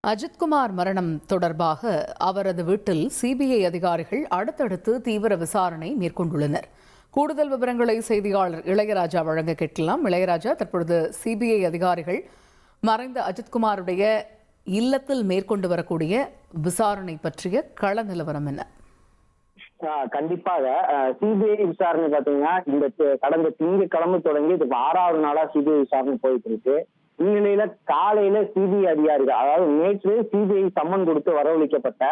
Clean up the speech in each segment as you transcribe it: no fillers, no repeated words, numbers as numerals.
அஜித்குமார் மரணம் தொடர்பாக அவரது வீட்டில் சிபிஐ அதிகாரிகள் அடுத்தடுத்து தீவிர விசாரணை மேற்கொண்டுள்ளனர். கூடுதல் விவரங்களை செய்தியாளர் இளையராஜா வழங்க கேட்கலாம். இளையராஜா, தற்பொழுது சிபிஐ அதிகாரிகள் மறைந்த அஜித்குமாருடைய இல்லத்தில் மேற்கொண்டு வரக்கூடிய விசாரணை பற்றிய கள நிலவரம் என்ன? கண்டிப்பாக சிபிஐ விசாரணை பாத்தீங்கன்னா இந்த கடந்த திங்கட்கிழமை தொடங்கி இது 6வது நாளா சிபிஐ விசாரணை போயிட்டு இருக்கு. இந்நிலையில காலையில சிபிஐ அதிகாரிகள், அதாவது நேற்று சிபிஐ சம்மன் கொடுத்து வரவழைக்கப்பட்ட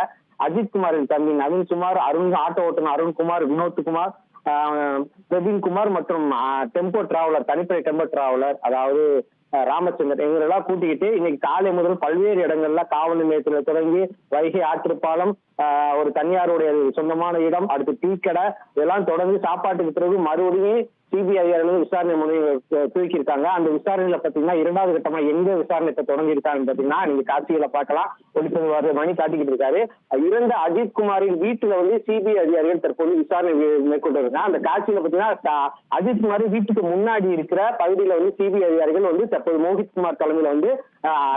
அஜித்குமாரின் தம்பி நவீன்குமார், ஆட்டோ ஓட்டுநர் அருண்குமார், வினோத்குமார், பிரவீன்குமார் மற்றும் டெம்போ டிராவலர், தனிப்படை டெம்போ டிராவலர் அதாவது ராமச்சந்திரன் இவங்களெல்லாம் கூட்டிக்கிட்டு இன்னைக்கு காலை முதல் பல்வேறு இடங்கள்ல காவல் நிலையத்துல தொடங்கி வைகை ஆற்றுப்பாலம், ஒரு தனியாருடைய சொந்தமான இடம், அடுத்து டீ கடை, இதெல்லாம் தொடர்ந்து சாப்பாட்டுக்கு பிறகு மறுபடியும் சிபிஐ அதிகாரிகள் விசாரணை தூக்கியிருக்காங்க. அந்த விசாரணையில பாத்தீங்கன்னா 2வது கட்டமா எங்க விசாரணை தொடங்கி இருக்காங்கன்னு பாத்தீங்கன்னா நீங்க காட்சிகளை பார்க்கலாம். ஒளிப்பதிவாளர் மணி காட்டிக்கிட்டு இருக்காரு. இறந்த அஜித்குமாரின் வீட்டுல சிபிஐ அதிகாரிகள் தற்போது விசாரணை மேற்கொண்டு இருக்காங்க. அந்த காட்சியில பாத்தீங்கன்னா அஜித்குமார் வீட்டுக்கு முன்னாடி இருக்கிற பகுதியில சிபிஐ அதிகாரிகள் தற்போது மோஹித்குமார் தலைமையில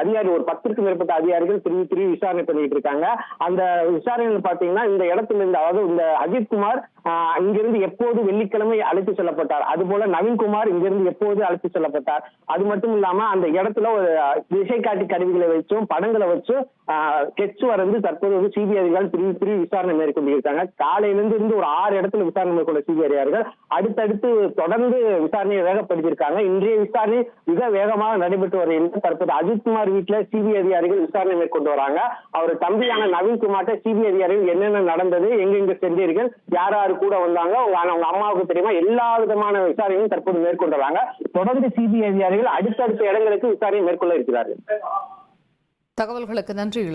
அதிகாரி ஒரு 10க்கும் மேற்பட்ட அதிகாரிகள் பிரிவு விசாரணை பண்ணிட்டு இருக்காங்க. அந்த விசாரணையில பாத்தீங்கன்னா இந்த இடத்துல இருந்து, அதாவது இந்த அஜித்குமார் இங்கிருந்து எப்போது வெள்ளிக்கிழமை அழைத்து செல்லப்பட்டார், அதுபோல நவீன்குமார் இங்கிருந்து எப்போது அழைத்து செல்லப்பட்டார், அது மட்டும் இல்லாம அந்த இடத்துல ஒரு திசை காட்டி கருவிகளை வச்சும் படங்களை வச்சும் ஸ்கெட்ச் வரைந்து தற்போது சிபிஐ அதிகாரிகள் பிரிவு விசாரணை மேற்கொண்டிருக்காங்க. காலையிலிருந்து ஒரு 6 இடத்துல விசாரணை மேற்கொண்ட சிபிஐ அதிகாரிகள் அடுத்தடுத்து தொடர்ந்து விசாரணையை வேகப்படுத்தியிருக்காங்க. இன்றைய விசாரணை மிக வேகமாக நடைபெற்று வருகிறது. தற்போது அஜித்குமார் வீட்டுல சிபிஐ அதிகாரிகள் விசாரணை மேற்கொண்டு வராங்க. அவர் தம்பியான நவீன்குமார்ட்ட சிபிஐ அதிகாரிகள் என்னென்ன நடந்தது, எங்கெங்க சென்றீர்கள், யார் யாரு கூட வந்தாங்க, உங்க அம்மாவுக்கு தெரியுமா, எல்லா விதமான விசாரணையும் தற்போது மேற்கொண்டு வராங்க. தொடர்ந்து சிபிஐ அதிகாரிகள் அடுத்தடுத்த இடங்களுக்கு விசாரணை மேற்கொள்ள இருக்கிறார்கள். தகவல்களுக்கு நன்றி.